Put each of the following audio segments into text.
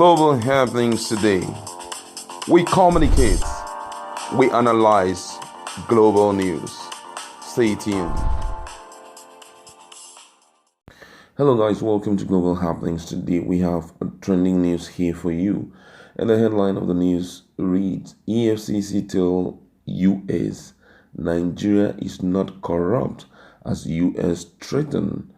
Global happenings today. We communicate, we analyze global news. Stay tuned. Hello guys, welcome to Global Happenings. Today we have trending news here for you. And the headline of the news reads, EFCC tell US Nigeria is not corrupt as US threaten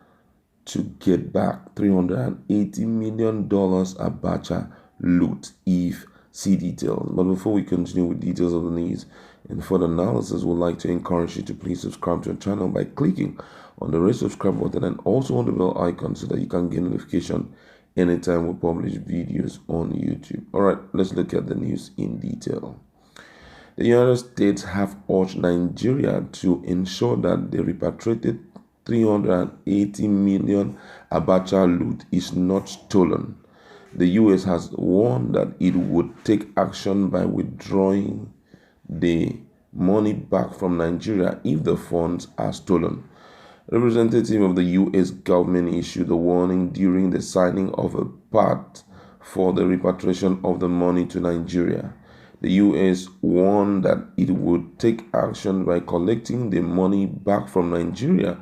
to get back $380 million Abacha loot if see details. But before we continue with details of the news and further analysis, we'd like to encourage you to please subscribe to our channel by clicking on the red subscribe button and also on the bell icon so that you can get notification anytime we publish videos on YouTube. Alright, let's look at the news in detail. The United States have urged Nigeria to ensure that the repatriated 380 million Abacha loot is not stolen. The US has warned that it would take action by withdrawing the money back from Nigeria if the funds are stolen. A representative of the US government issued a warning during the signing of a pact for the repatriation of the money to Nigeria. The US warned that it would take action by collecting the money back from Nigeria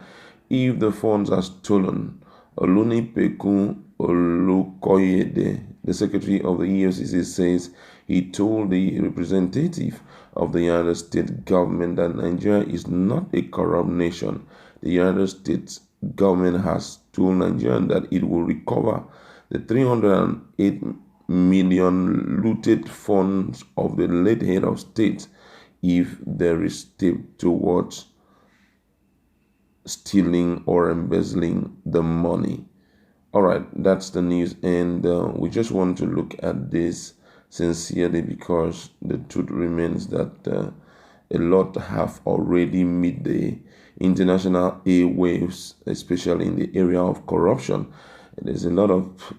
if the funds are stolen. Olunipeku Olukoyede, the secretary of the EFCC, says he told the representative of the United States government that Nigeria is not a corrupt nation. The United States government has told Nigeria that it will recover the 308 million looted funds of the late head of state if there is step towards stealing or embezzling the money. All right, that's the news, and we just want to look at this sincerely because the truth remains that a lot have already met the international airwaves, especially in the area of corruption. There's a lot of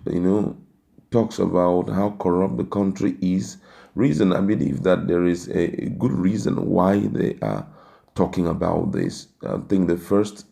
talks about how corrupt the country is. Reason, I believe that there is a good reason why they are talking about this. I think the first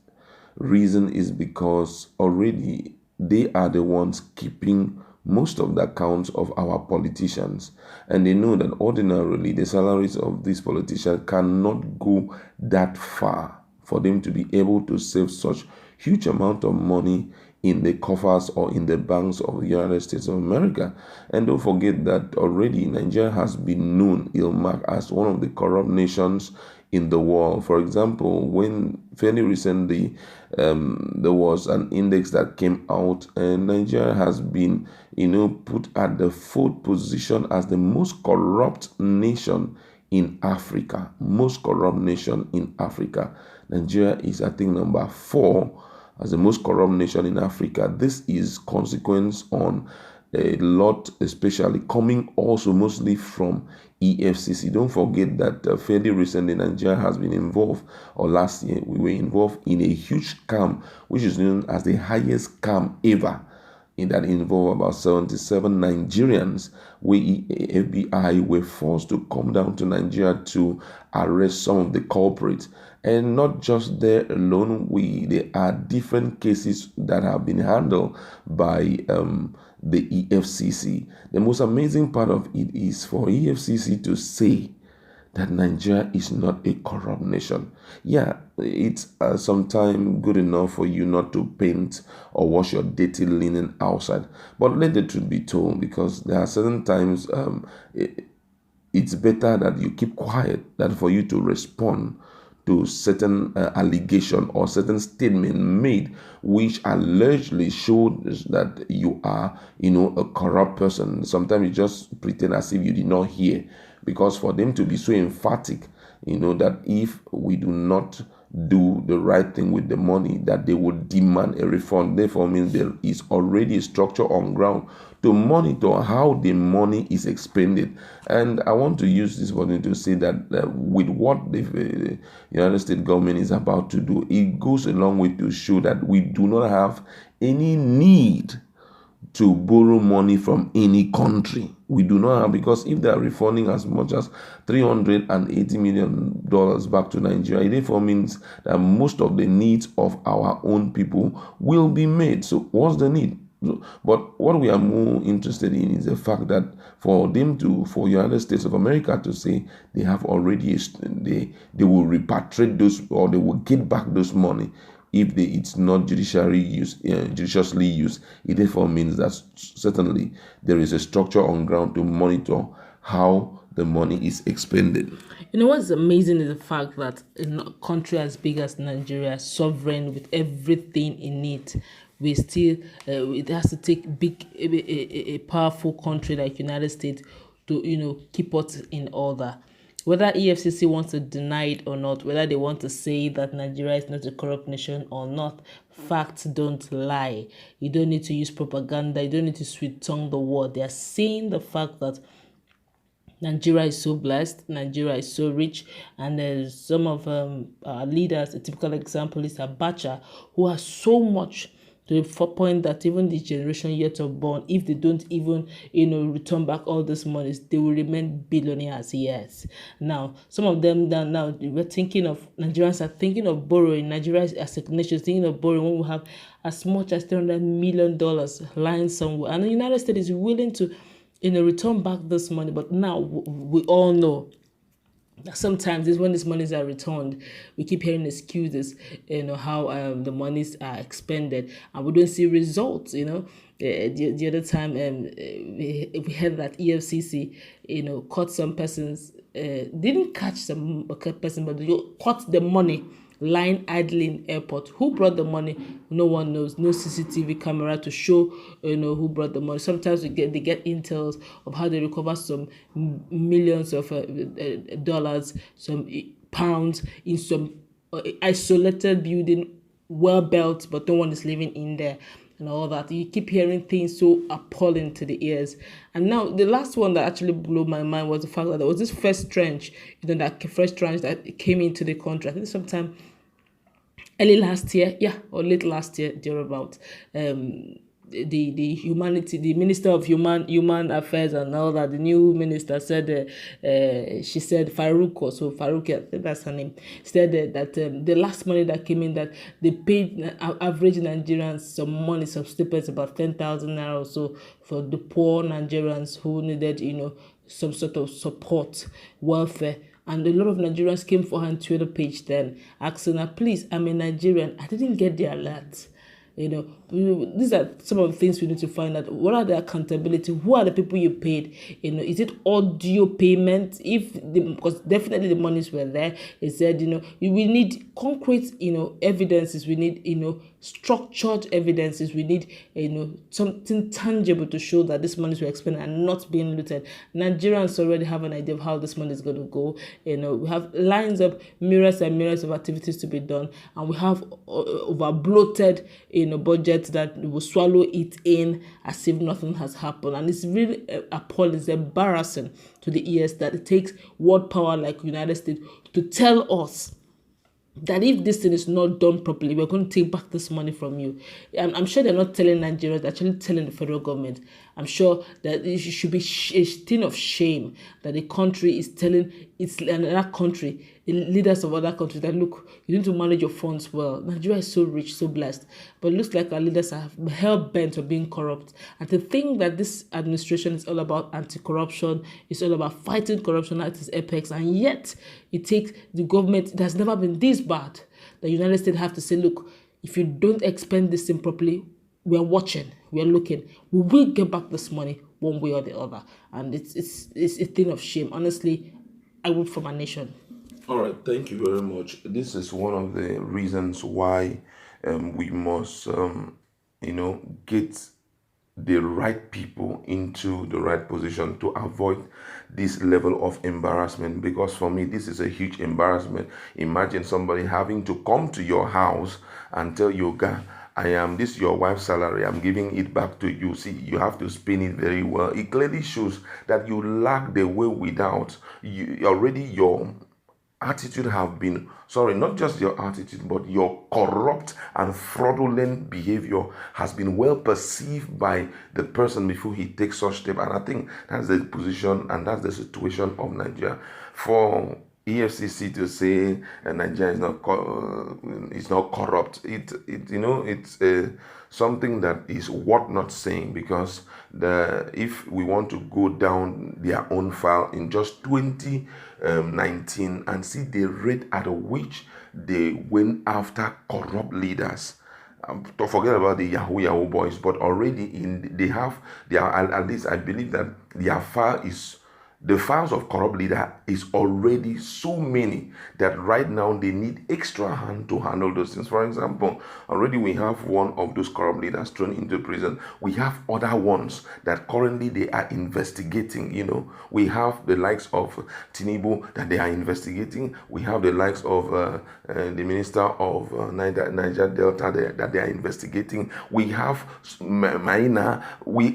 reason is because already they are the ones keeping most of the accounts of our politicians, and they know that ordinarily the salaries of these politicians cannot go that far for them to be able to save such huge amount of money in the coffers or in the banks of the United States of America. And don't forget that already Nigeria has been known, ill-marked, as one of the corrupt nations in the world. For example, when fairly recently there was an index that came out, and Nigeria has been put at the fourth position as the most corrupt nation in Africa. Most corrupt nation in Africa. Nigeria is, I think, number 4 as the most corrupt nation in Africa. This is consequence on a lot, especially coming also mostly from EFCC. Don't forget that fairly recently Nigeria has been involved, or last year we were involved in a huge scam, which is known as the highest scam ever, that involved about 77 Nigerians, where FBI were forced to come down to Nigeria to arrest some of the culprits. And not just there alone, there are different cases that have been handled by the EFCC. The most amazing part of it is for EFCC to say that Nigeria is not a corrupt nation. Yeah, it's sometimes good enough for you not to paint or wash your dirty linen outside. But let the truth be told, because there are certain times it's better that you keep quiet than for you to respond to certain allegation or certain statement made which allegedly shows that you are, a corrupt person. Sometimes you just pretend as if you did not hear, because for them to be so emphatic, that if we do not do the right thing with the money, that they would demand a refund. Therefore means there is already a structure on ground to monitor how the money is expended. And I want to use this opportunity to say that with what the United States government is about to do, it goes a long way to show that we do not have any need to borrow money from any country. We do not have, because if they are refunding as much as $380 million back to Nigeria, it therefore means that most of the needs of our own people will be made. So what's the need? But what we are more interested in is the fact that for United States of America to say they have already, they will repatriate those, or they will get back those money if it's not judiciously used. It therefore means that certainly there is a structure on ground to monitor how the money is expended. You know what's amazing is the fact that in a country as big as Nigeria, sovereign with everything in it, we still it has to take a powerful country like United States to keep us in order. Whether EFCC wants to deny it or not, whether they want to say that Nigeria is not a corrupt nation or not, facts don't lie. You don't need to use propaganda. You don't need to sweet tongue the word. They are saying the fact that Nigeria is so blessed, Nigeria is so rich, and there's some of our leaders. A typical example is Abacha, who has so much to the point that even the generation yet unborn, if they don't even return back all this money, they will remain billionaires. Yes. Now, some of them now we're thinking of, Nigerians are thinking of borrowing. Nigeria as a nation is thinking of borrowing when we have as much as $300 million lying somewhere, and the United States is willing to return back this money. But now we all know that sometimes when these monies are returned, we keep hearing excuses, how the monies are expended, and we don't see results. The other time we heard that EFCC, caught some persons, didn't catch some person, but they caught the money lying idling airport. Who brought the money? No one knows. No CCTV camera to show who brought the money. Sometimes they get intels of how they recover some millions of dollars, some pounds in some isolated building, well built, but no one is living in there. And all that. You keep hearing things so appalling to the ears. And now the last one that actually blew my mind was the fact that there was this first tranche, that first tranche that came into the country. I think sometime early last year, or late last year, thereabout. The Minister of Human Affairs and all that, the new minister said, she said Farouk, or so Farouk, I think that's her name, said that the last money that came in, that they paid average Nigerians some money, some stipends, about 10,000 naira or so, for the poor Nigerians who needed, some sort of support, welfare. And a lot of Nigerians came for her on Twitter page then, asking her, please, I'm a Nigerian, I didn't get the alert. These are some of the things we need to find out. What are the accountability? Who are the people you paid? Is it audio payment? Because definitely the monies were there. It said, we need concrete, evidences. We need, structured evidences. We need, something tangible to show that this monies were expended and not being looted. Nigerians already have an idea of how this money is going to go. We have lines of myriads and myriads of activities to be done, and we have over bloated, budget that will swallow it in as if nothing has happened. And it's really appalling. It's embarrassing to the ears that it takes world power like United States to tell us that if this thing is not done properly, we're going to take back this money from you. I'm sure they're not telling Nigerians, they're actually telling the federal government. I'm sure that it should be a thing of shame that the country is telling another country, the leaders of other countries, that look, you need to manage your funds well. Nigeria is so rich, so blessed, but it looks like our leaders are hell-bent on being corrupt. And to think that this administration is all about anti-corruption, it's all about fighting corruption at its apex, and yet it takes the government, it has never been this bad. The United States have to say, look, if you don't expend this thing properly, we're watching, we're looking. We will get back this money one way or the other. And it's a thing of shame. Honestly, I vote for my nation. All right, thank you very much. This is one of the reasons why we must, get the right people into the right position to avoid this level of embarrassment. Because for me, this is a huge embarrassment. Imagine somebody having to come to your house and tell you, "God, this is your wife's salary, I'm giving it back to you. See, you have to spin it very well." It clearly shows that you lack the way without. Your attitude have been, not just your attitude, but your corrupt and fraudulent behavior has been well perceived by the person before he takes such step. And I think that's the position and that's the situation of Nigeria. For EFCC to say Nigeria is not corrupt. It's something that is worth not saying, because if we want to go down their own file in just 2019 and see the rate at which they went after corrupt leaders. Don't forget about the Yahoo boys, but already at least I believe that the files of corrupt leader is already so many that right now they need extra hand to handle those things. For example, already we have one of those corrupt leaders thrown into prison. We have other ones that currently they are investigating. We have the likes of Tinubu that they are investigating. We have the likes of the minister of Niger Delta that they are investigating. We have Maina.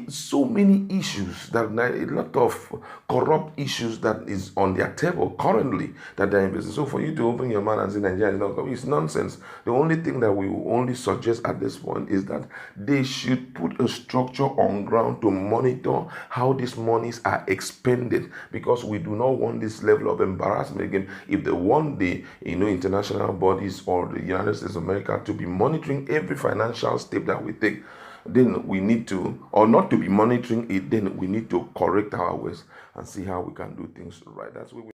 So many issues, that a lot of corrupt issues that is on their table currently that they're investing. So for you to open your mouth and say Nigeria is not corrupt, it's nonsense. The only thing that we will only suggest at this point is that they should put a structure on ground to monitor how these monies are expended, because we do not want this level of embarrassment again. If they want the international bodies or the United States of America to be monitoring every financial step that we take, then we need to, or not to be monitoring it, then we need to correct our ways and see how we can do things right. That's what we